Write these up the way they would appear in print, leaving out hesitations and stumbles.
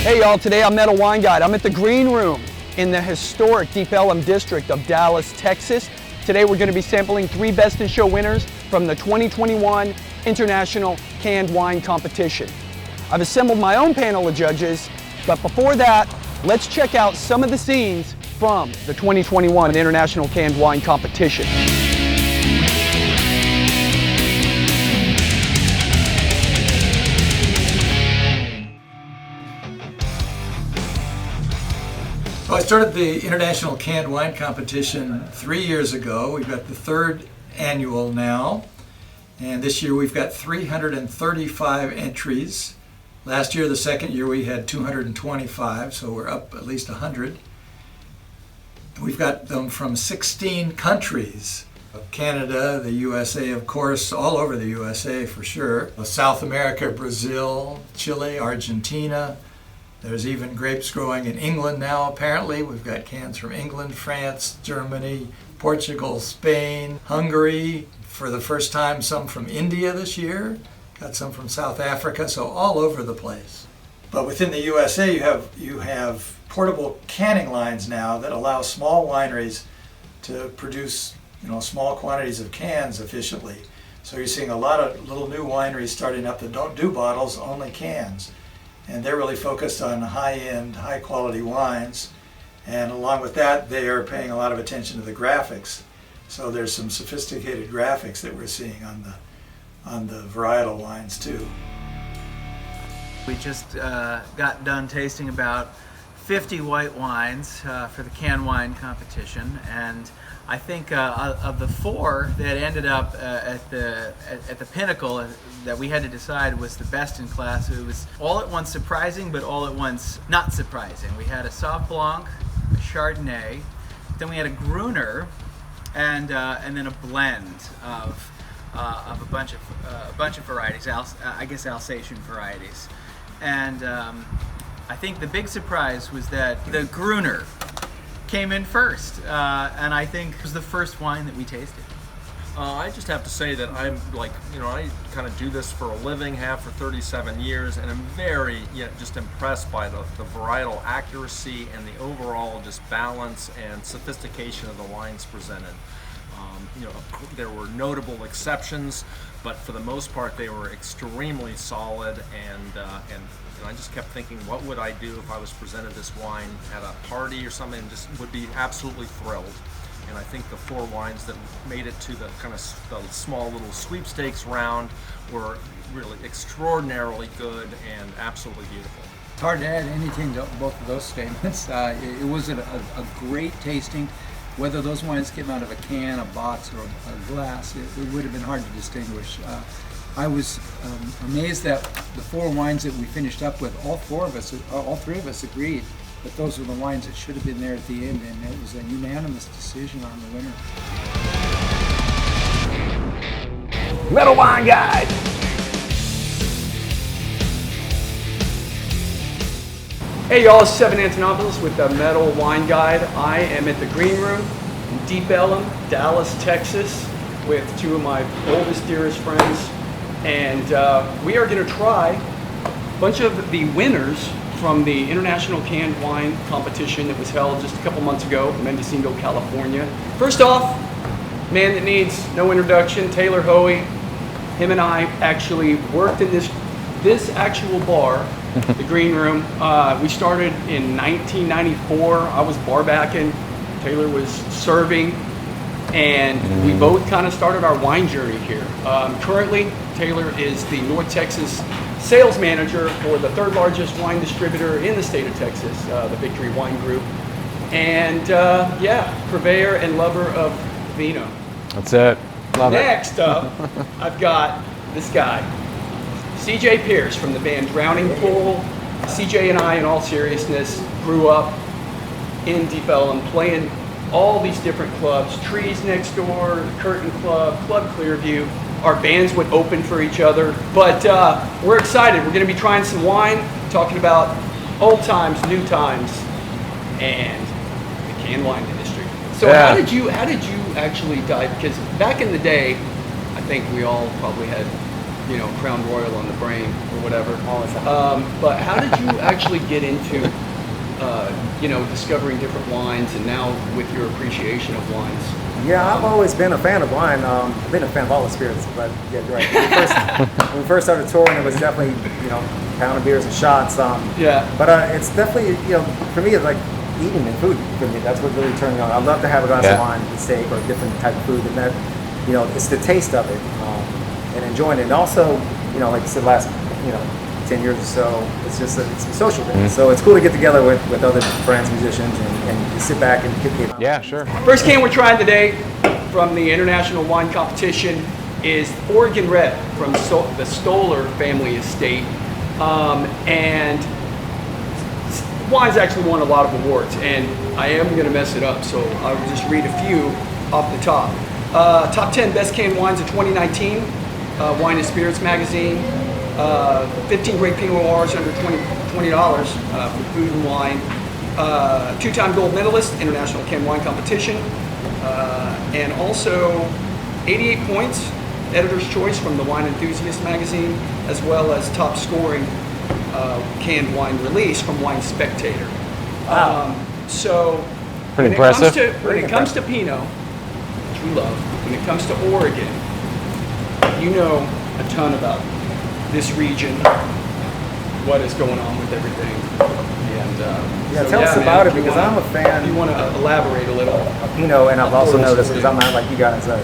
Hey y'all, today I'm Metal Wine Guide. I'm at the Green Room in the historic Deep Ellum district of Dallas, Texas. Today we're going to be sampling 3 Best in Show winners from the 2021 International Canned Wine Competition. I've assembled my own panel of judges, but before that, let's check out some of the scenes from the 2021 International Canned Wine Competition. So I started the International Canned Wine Competition 3 years ago. We've got the 3rd annual now, and this year we've got 335 entries. Last year, the 2nd year, we had 225, so we're up at least 100. We've got them from 16 countries. Canada, the USA, of course, all over the USA for sure. South America, Brazil, Chile, Argentina. There's even grapes growing in England now, apparently. We've got cans from England, France, Germany, Portugal, Spain, Hungary. For the first time, some from India this year. Got some from South Africa, so all over the place. But within the USA, you have portable canning lines now that allow small wineries to produce, small quantities of cans efficiently. So you're seeing a lot of little new wineries starting up that don't do bottles, only cans. And they're really focused on high-end, high-quality wines. And along with that, they are paying a lot of attention to the graphics. So there's some sophisticated graphics that we're seeing on the varietal wines too. We just got done tasting about 50 white wines for the canned wine competition, and I think of the 4 that ended up at the pinnacle that we had to decide was the best in class. It was all at once surprising, but all at once not surprising. We had a Sauv Blanc, a Chardonnay, then we had a Gruner, and then a blend of a bunch of varieties. I guess Alsatian varieties, and I think the big surprise was that the Gruner came in first, and I think it was the first wine that we tasted. I just have to say that I'm I kind of do this for a living, have for 37 years, and I'm very just impressed by the varietal accuracy and the overall just balance and sophistication of the wines presented. There were notable exceptions, but for the most part they were extremely solid, and I just kept thinking, what would I do if I was presented this wine at a party or something, and just would be absolutely thrilled. And I think the 4 wines that made it to the kind of the small little sweepstakes round were really extraordinarily good and absolutely beautiful. It's hard to add anything to both of those statements. It was a great tasting. Whether those wines came out of a can, a box, or a glass, it would have been hard to distinguish. I was amazed that the 4 wines that we finished up with, all 3 of us agreed that those were the wines that should have been there at the end, and it was a unanimous decision on the winner. Metal Wine Guide. Hey y'all, it's Seven Antonopolous with the Metal Wine Guide. I am at the Green Room in Deep Ellum, Dallas, Texas, with 2 of my oldest, dearest friends. And we are going to try a bunch of the winners from the International Canned Wine Competition that was held just a couple months ago in Mendocino, California. First off, man that needs no introduction, Taylor Hoey. Him and I actually worked in this actual bar, the Green Room. We started in 1994. I was bar backing, Taylor was serving, and we both kind of started our wine journey here. Currently, Taylor is the North Texas Sales Manager for the 3rd largest wine distributor in the state of Texas, the Victory Wine Group, and purveyor and lover of vino. That's it. Love it. Next up, I've got this guy, CJ Pierce from the band Drowning Pool. CJ and I, in all seriousness, grew up in Deep Ellum playing all these different clubs, Trees Next Door, the Curtain Club, Club Clearview. Our bands would open for each other, but we're excited. We're going to be trying some wine, talking about old times, new times, and the canned wine industry. So how did you actually dive? Because back in the day, I think we all probably had Crown Royal on the brain or whatever. All the time. But how did you actually get into, discovering different wines, and now with your appreciation of wines? Yeah, I've always been a fan of wine. I've been a fan of all the spirits, but yeah, you're right. When we first started touring, it was definitely, pound of beers and shots. Yeah. But it's definitely, for me, it's like eating and food. For me, that's what really turned me on. I love to have a glass of wine, a steak, or a different type of food, and that, it's the taste of it and enjoying it. And also, like I said, last, 10 years or so, it's just it's a social thing. So it's cool to get together with other friends, musicians, and just sit back and kick it. Yeah, sure. First can we're trying today from the International Wine Competition is Oregon Red from the Stoller family estate. And wine's actually won a lot of awards, and I am going to mess it up, so I'll just read a few off the top. Top 10 best canned wines of 2019, Wine and Spirits magazine. 15 great Pinot Noirs under $20 for food and wine. Two-time gold medalist, International Canned Wine Competition. And also 88 points, Editor's Choice from the Wine Enthusiast magazine, as well as top scoring canned wine release from Wine Spectator. So Pretty impressive. When it comes to Pinot, which we love, when it comes to Oregon, you know a ton about this region, what is going on with everything. And tell us about it, because I'm a fan. If you want to elaborate a little. Pinot, and I've also noticed, because I'm not like you guys, I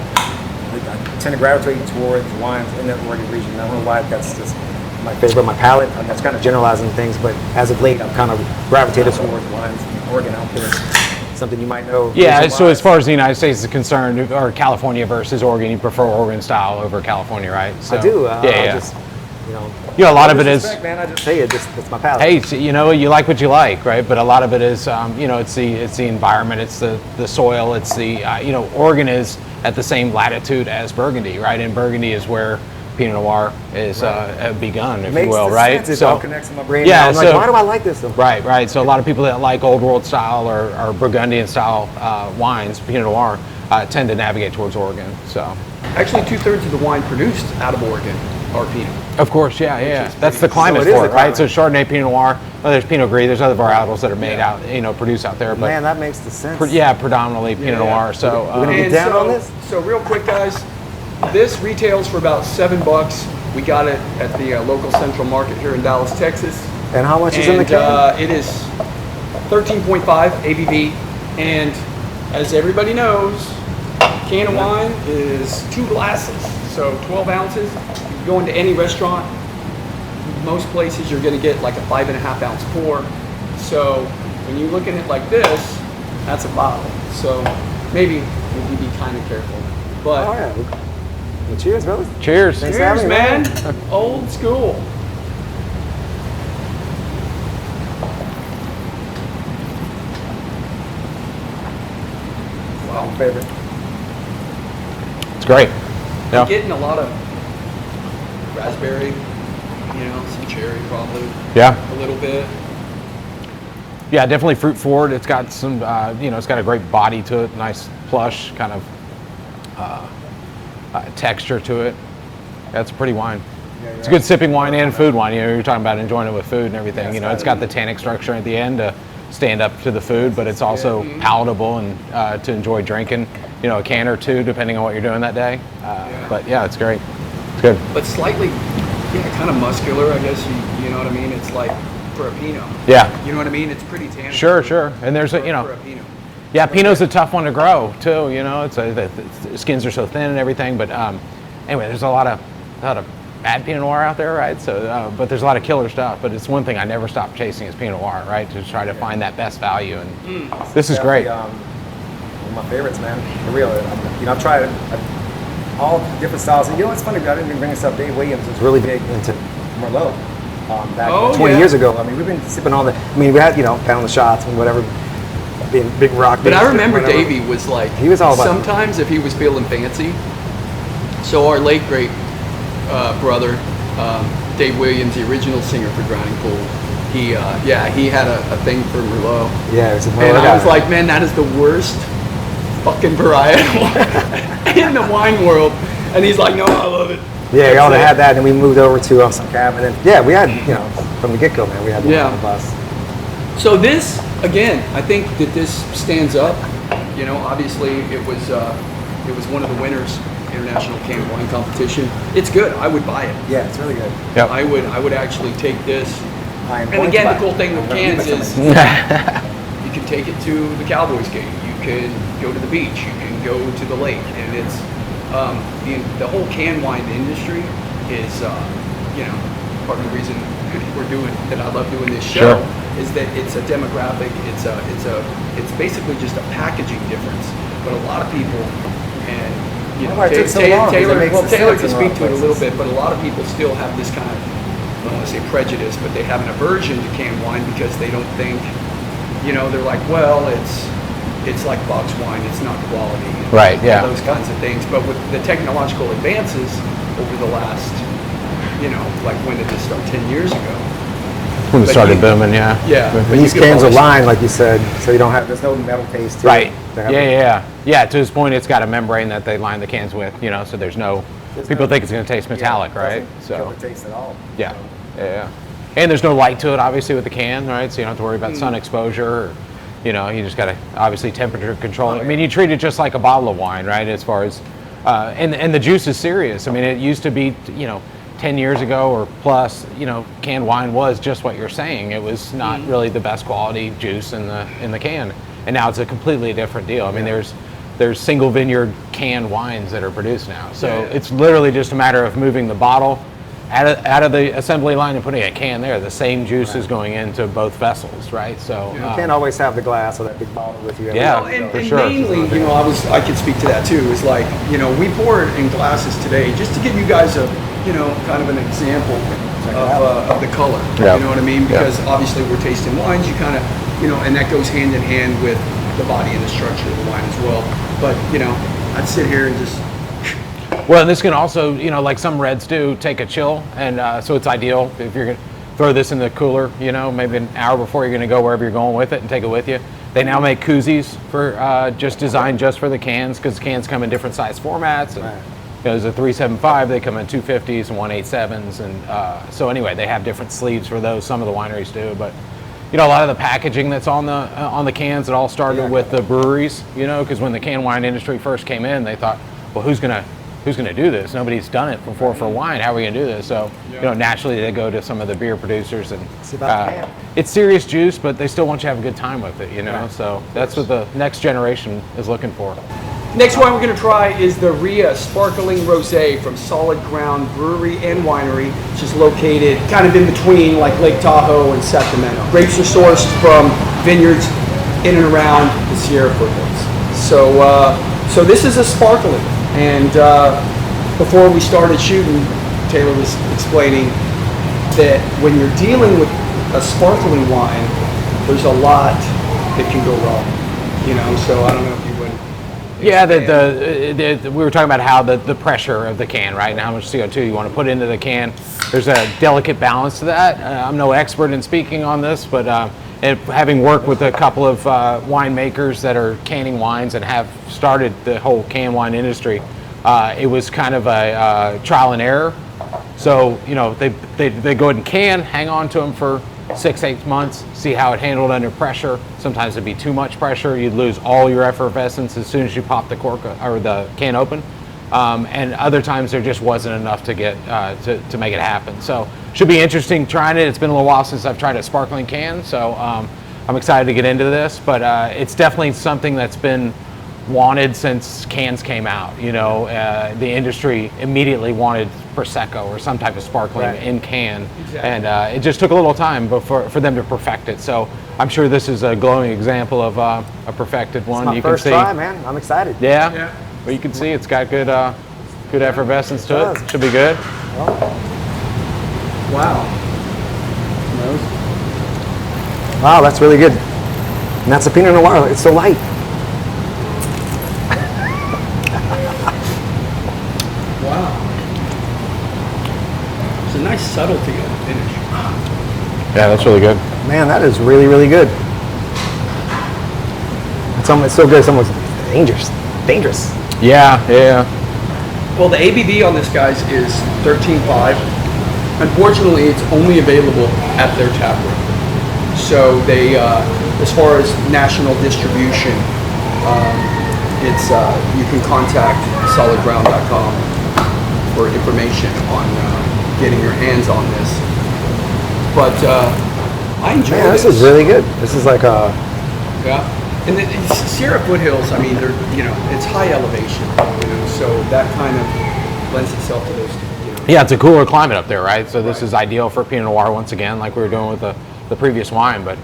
tend to gravitate towards wines in the Oregon region. I don't know why that's just my favorite, my palate. That's kind of generalizing things, but as of late, I've kind of gravitated towards wines in Oregon out there. Something you might know. Yeah, so as far as the United States is concerned, or California versus Oregon, you prefer Oregon style over California, right? So, I do. Yeah. A lot of it is. Man, I just say it. It's my palate. Hey, you like what you like, right? But a lot of it is, it's the environment, it's the soil, it's the, Oregon is at the same latitude as Burgundy, right? And Burgundy is where Pinot Noir is begun, if you will, right? It all connects in my brain. Yeah, I'm like, why do I like this? Right. So a lot of people that like Old World style or Burgundian style wines, Pinot Noir, tend to navigate towards Oregon. So Actually, 2/3 of the wine produced out of Oregon are Pinot. Of course, yeah. That's the climate for it, right? So Chardonnay, Pinot Noir. Well, there's Pinot Gris. There's other varietals that are made out, produced out there. But man, that makes the sense. Predominantly Pinot Noir. So we're gonna get down on this. So real quick, guys, this retails for about $7. We got it at the local Central Market here in Dallas, Texas. And how much is in the can? It is 13.5 ABV, and as everybody knows, can of wine is 2 glasses, so 12 ounces. You go into any restaurant, most places you're going to get like a 5.5 ounce pour. So when you look at it like this, that's a bottle. So maybe you be kind of careful. But Oh yeah. Well, cheers, brothers. cheers. Thanks for cheers, having me, man. Old school. Wow, favorite. It's great. I'm Yeah. getting a lot of raspberry, some cherry probably, Yeah. a little bit. Yeah, definitely fruit forward. It's got some, it's got a great body to it, nice plush kind of texture to it. That's a pretty wine. It's a good sipping wine and food wine. You're talking about enjoying it with food and everything. It's got the tannic structure at the end to stand up to the food, but it's also palatable and to enjoy drinking. A can or two, depending on what you're doing that day. But yeah, it's great. It's good. But slightly, kind of muscular, I guess. You know what I mean? It's like for a Pinot. Yeah. You know what I mean? It's pretty tannic. Sure. And there's for a Pinot. Yeah, Pinot's a tough one to grow too. It's the skins are so thin and everything. But anyway, there's a lot of bad Pinot Noir out there, right? So, but there's a lot of killer stuff. But it's one thing I never stop chasing is Pinot Noir, right? To try to find that best value. And this is great. One of my favorites, man. For real. I've tried all different styles. And it's funny, I didn't even bring this up. Dave Williams was really big into Merlot back 20 years ago. I mean, we've been sipping all we had, pound the shots and whatever, being big rock. But I remember Davey was like, he was all about sometimes if he was feeling fancy. So our late great brother, Dave Williams, the original singer for Drowning Pool, he had a thing for Merlot. Yeah, it was a and I was like, man, that is the worst fucking varietal in the wine world. And he's like, no, I love it. Yeah, we That's already it. had that, and we moved over to some cab, and then yeah, we had from the get go, man, we had one Yeah. on the bus. So this, again, I think that this stands up. Obviously it was one of the winners, International Canned Wine Competition. It's good. I would buy it. Yeah, it's really good. Yep. I would actually take this. I am And going again, to the buy cool it. thing with I'm gonna cans give it is to you can take it to the Cowboys game. You can go to the beach. You can go to the lake, and it's the whole canned wine industry is part of the reason that I love doing this show. Sure. Is that it's a demographic. It's basically just a packaging difference. But a lot of people, and Why it took so long, 'cause it Taylor, makes well, the Taylor sense can in a speak lot to of it a little places. bit, but a lot of people still have this kind of, I don't want to say prejudice, but they have an aversion to canned wine because they don't think, they're like, well, it's like box wine, it's not quality. and Right, yeah. Those kinds of things. But with the technological advances over the last, like when did this start? 10 years ago. When it But started you- booming, yeah. Yeah. And but these you could cans are always- lined, like you said, so you don't have, there's no metal taste to Right. it. Yeah, yeah, yeah. Yeah, to this point, it's got a membrane that they line the cans with, so there's no, people think it's going to taste metallic, right? Don't taste at all. Yeah, yeah, yeah. And there's no light to it, obviously, with the can, right? So you don't have to worry about Mm. sun exposure. Or, you just got to obviously temperature control it. I mean, you treat it just like a bottle of wine, right? As far as, and the juice is serious. I mean, it used to be, 10 years ago or plus, canned wine was just what you're saying. It was not really the best quality juice in the can, and now it's a completely different deal. I mean, there's single vineyard canned wines that are produced now. So Yeah. it's literally just a matter of moving the bottle out of the assembly line and putting a can there. The same juice is going into both vessels, right? So You can't always have the glass or that big bottle with you. Yeah. Well, and, for and sure. mainly, I could speak to that too. Is like, we pour it in glasses today just to give you guys a, kind of an example of the color. Yeah. You know what I mean? Yeah. Because obviously we're tasting wines. You kind of, and that goes hand in hand with the body and the structure of the wine as well. But I'd sit here and just. Well, and this can also, like some reds do, take a chill, and so it's ideal if you're going to throw this in the cooler, maybe an hour before you're going to go wherever you're going with it and take it with you. They now make koozies for designed just for the cans, because cans come in different size formats. And, there's a 375, they come in 250s and 187s, and so anyway, they have different sleeves for those. Some of the wineries do, but a lot of the packaging that's on the cans, it all started with the breweries, because when the canned wine industry first came in, they thought, well, who's gonna do this? Nobody's done it before for wine. How are we gonna do this? So, naturally they go to some of the beer producers, and about the can. it's serious juice, but they still want you to have a good time with it, So that's what the next generation is looking for. Next wine we're going to try is the Ria Sparkling Rosé from Solid Ground Brewery and Winery, which is located kind of in between like Lake Tahoe and Sacramento. Grapes are sourced from vineyards in and around the Sierra foothills. So this is a sparkling, and before we started shooting, Taylor was explaining that when you're dealing with a sparkling wine, there's a lot that can go wrong. So I don't know if you would. Yeah, we were talking about how the pressure of the can, right, and how much CO2 you want to put into the can. There's a delicate balance to that. I'm no expert in speaking on this, but having worked with a couple of winemakers that are canning wines and have started the whole canned wine industry, it was kind of a trial and error. So, they go ahead and can, hang on to them for 6-8 months, see how it handled under pressure. Sometimes it'd be too much pressure. You'd lose all your effervescence as soon as you pop the cork or the can open. And other times there just wasn't enough to get to make it happen. So should be interesting trying it. It's been a little while since I've tried a sparkling can, so I'm excited to get into this. But it's definitely something that's been wanted since cans came out. The industry immediately wanted Prosecco or some type of sparkling in can, and it just took a little time for them to perfect it. So I'm sure this is a glowing example of a perfected one. My You first can see, try, man. I'm excited. yeah. Well, you can see it's got good effervescence to it. does. Should be good. Wow. Wow, that's really good. And that's a Pinot Noir. It's so light. Wow. There's a nice subtlety of the finish. Yeah, that's really good. Man, that is really, really good. It's so good. It's almost dangerous. Dangerous. Yeah. Well, the ABV on this, guys, is 13.5. Unfortunately, it's only available at their tap room. So they, as far as national distribution, it's you can contact solidground.com for information on getting your hands on this. But I enjoy Man, this. this is really good. This is like a Yeah, and the Sierra foothills. I mean, they're it's high elevation, so that kind of lends itself to those. Yeah, it's a cooler climate up there, right? So this is ideal for Pinot Noir once again, like we were doing with the previous wine. But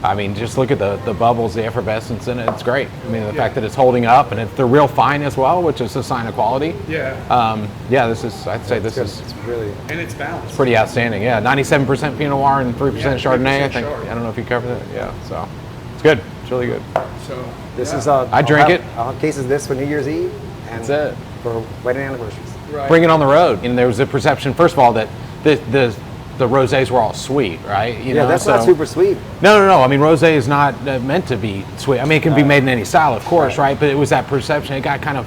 I mean, just look at the bubbles, the effervescence in it. It's great. I mean, the fact that it's holding up and they're real fine as well, which is a sign of quality. Yeah. Yeah, this is. I'd say this is it's really And it's balanced. pretty outstanding. Yeah, 97% Pinot Noir and 3% Chardonnay. I 3% think. Chard. I don't know if you covered that. Yeah, so it's good. It's really good. So this yeah. is I drink it. I'll have cases of this for New Year's Eve and That's it. for wedding anniversaries. Right. Bring it on the road. And there was a perception, first of all, that the rosés were all sweet, right? You know, That's so, not super sweet. No. I mean, rosé is not meant to be sweet. I mean, it can be made in any style, of course, right? But it was that perception. It got kind of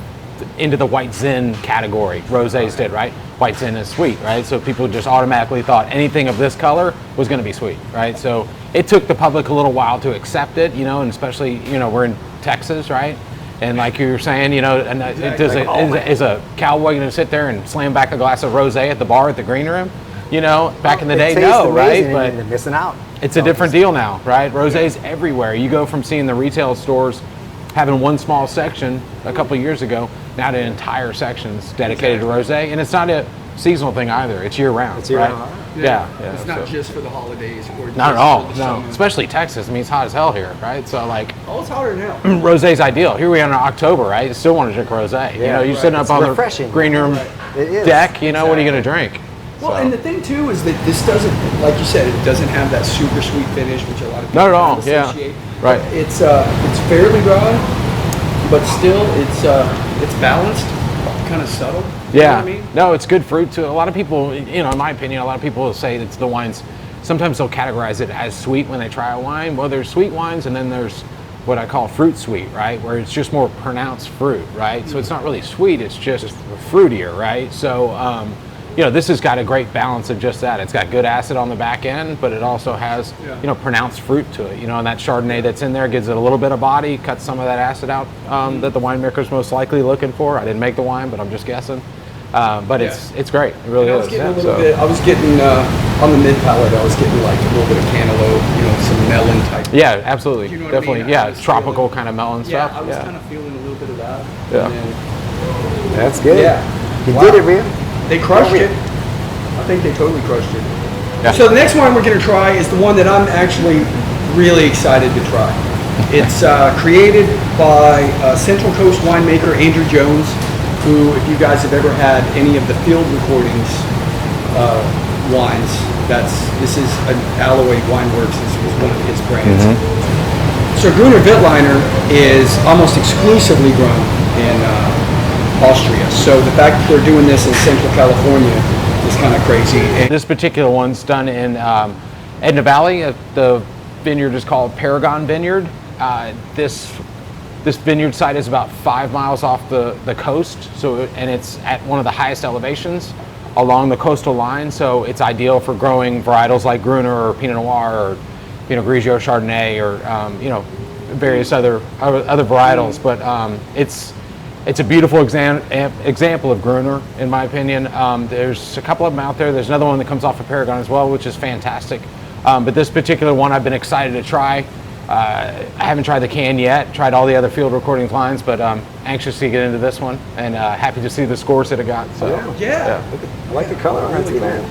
into the white zin category. Rosés did, right? White zin is sweet, right? So people just automatically thought anything of this color was going to be sweet, right? So it took the public a little while to accept it, and especially, we're in Texas, right? And like you were saying, and is a cowboy going to sit there and slam back a glass of rosé at the bar at the green room? Back in the day, no, right? But you're missing out. It's a different deal now, right? Rosé's everywhere. You go from seeing the retail stores having one small section a couple of years ago, now to entire sections dedicated to rosé, and it's not a seasonal thing either. It's year round. It's year right? round. Yeah. It's not just for the holidays or just Not at all. for the No, summer. especially Texas. I mean, it's hot as hell here, right? So like, Oh, it's hotter now. rosé's ideal. Here we are in October, right? You still want to drink rosé. You're sitting up It's on refreshing. the green room It is. deck. What are you going to drink? Well, So- and the thing too is that this doesn't, like you said, it doesn't have that super sweet finish, which a lot of people Not at all, kind of yeah. associate. Right. It's fairly dry, but still it's balanced, kind of subtle. You know Yeah, what I mean? no, it's good fruit too. A lot of people, in my opinion, a lot of people will say it's the wines. Sometimes they'll categorize it as sweet when they try a wine. Well, there's sweet wines, and then there's what I call fruit sweet, right? Where it's just more pronounced fruit, right? So it's not really sweet; it's just fruitier, right? So, this has got a great balance of just that. It's got good acid on the back end, but it also has, pronounced fruit to it. And that Chardonnay that's in there gives it a little bit of body, cuts some of that acid out that the winemaker's most likely looking for. I didn't make the wine, but I'm just guessing. But it's great. It really I is. was getting Yeah, a little so- bit. I was getting on the mid palate. I was getting like a little bit of cantaloupe, some melon type. Yeah, absolutely. You know what I Definitely. mean? Yeah, I was tropical feeling- kind of melon Yeah, stuff. I was kind of feeling a little bit of that. Yeah. And then, That's good. Yeah. You Wow. did it, man. they crushed Yeah. it. I think they totally crushed it. Yeah. So the next one we're going to try is the one that I'm actually really excited to try. It's created by Central Coast winemaker Andrew Jones, who, if you guys have ever had any of the field recordings wines, this is an Alloy Wine Works is one of his brands. So Gruner Wittliner is almost exclusively grown in Austria. So the fact that they're doing this in Central California is kind of crazy. And This particular one's done in Edna Valley. The vineyard is called Paragon Vineyard. This vineyard site is about 5 miles off the coast, and it's at one of the highest elevations along the coastal line. So it's ideal for growing varietals like Gruner or Pinot Noir or Pinot Grigio, Chardonnay, or various other varietals. But it's a beautiful example of Gruner, in my opinion. There's a couple of them out there. There's another one that comes off of Paragon as well, which is fantastic. But this particular one I've been excited to try. I haven't tried the can yet, tried all the other field recordings lines, but anxious to get into this one, and happy to see the scores that it got. So, yeah. I like the color on that too, man.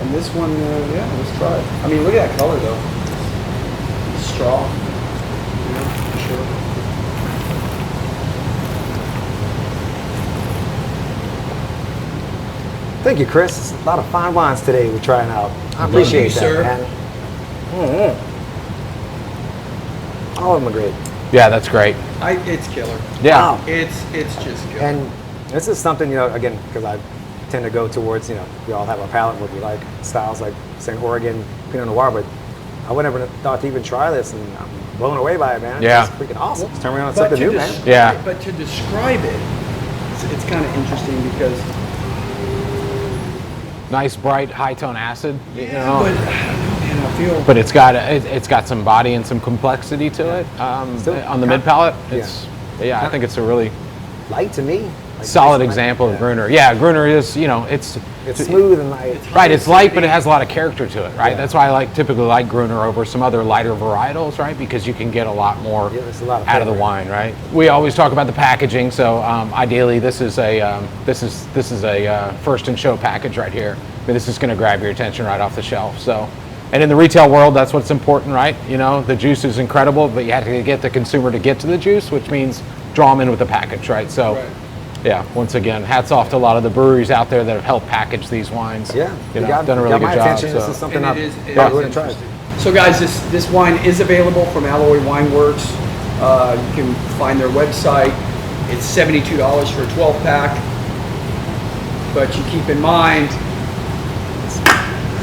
And this one, let's try it. I mean, look at that color though. Straw. For sure. Thank you, Chris. It's a lot of fine wines today we're trying out. I appreciate you, that, sir. man. All of them are great. Yeah, that's great. It's killer. Yeah. Wow. It's just killer. And this is something, again, because I tend to go towards, we all have our palate what we like, styles like St. Oregon Pinot Noir, but I would never thought to even try this, and I'm blown away by it, man. Yeah. It's freaking awesome. It's turning me on to something new, man. Yeah. But to describe it, it's kind of interesting because Nice, bright, high-tone acid. You know? but I don't know, man, I feel But it's got some body and some complexity to it on the mid palate. I think it's a really Light to me. Like solid nice example light. of Gruner. Yeah, Gruner is, it's smooth and light. right. It's light, but it has a lot of character to it, right? That's why I typically like Gruner over some other lighter varietals, right? Because you can get a lot more there's a lot of out of the flavor. wine, right? We always talk about the packaging, so ideally this is a first and show package right here. I mean, this is going to grab your attention right off the shelf. So, and in the retail world, that's what's important, right? You know, the juice is incredible, but you have to get the consumer to get to the juice, which means draw them in with the package, right? So. Right. Yeah, once again, hats off to a lot of the breweries out there that have helped package these wines. Yeah, you know, got, done a really got my good job. attention. This is So. something And I've it is wouldn't try. interesting. So guys, this wine is available from Alloy Wine Works. You can find their website. It's $72 for a 12-pack. But you keep in mind,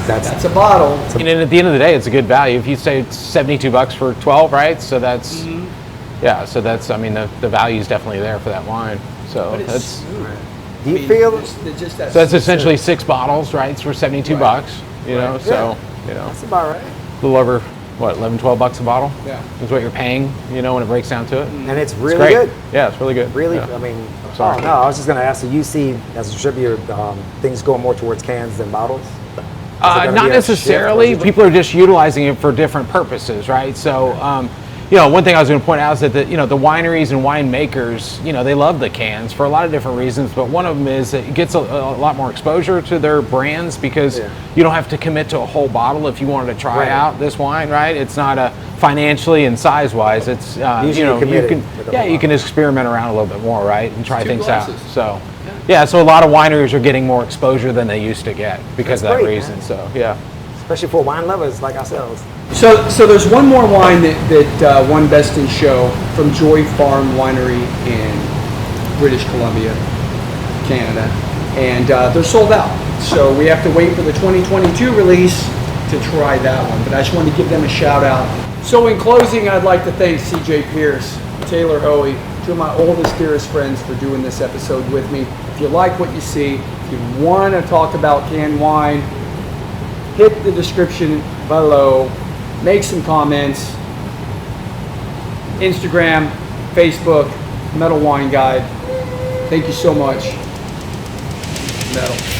that's a bottle. And at the end of the day, it's a good value. If you say it's $72 for 12, right? So that's, I mean, the value is definitely there for that wine. So But it's that's, smooth. Do you feel? It's just that so that's essentially 6 bottles, right? It's for $72 bucks, you know, Right. so, you know, That's about right. a little over, what, 11, 12 bucks a bottle? Yeah. Is what you're paying, you know, when it breaks down to it. And it's It's really great. good. Yeah, it's really good. Really, Yeah. I mean, Sorry. no, I was just going to ask. So you see, as a distributor, things going more towards cans than bottles? Is it gonna Not be a necessarily. shift? People are just utilizing it for different purposes, right? So, you know, one thing I was going to point out is that the wineries and winemakers, you know, they love the cans for a lot of different reasons. But one of them is that it gets a lot more exposure to their brands because you don't have to commit to a whole bottle if you wanted to try Right. out this wine, right? It's not a financially and size-wise. It's Usually you know, you're committed with the whole you can bottle. experiment around a little bit more, right, and try Two things glasses. out. So. Yeah, so a lot of wineries are getting more exposure than they used to get because of that great, reason. man. So, yeah. Especially for wine lovers like ourselves. So there's one more wine that won Best in Show from Joie Farm Winery in British Columbia, Canada, and they're sold out. So we have to wait for the 2022 release to try that one. But I just wanted to give them a shout out. So in closing, I'd like to thank CJ Pierce, Taylor Hoey, two of my oldest, dearest friends, for doing this episode with me. If you like what you see, if you want to talk about canned wine, hit the description below, make some comments. Instagram, Facebook, Metal Wine Guide. Thank you so much. Metal.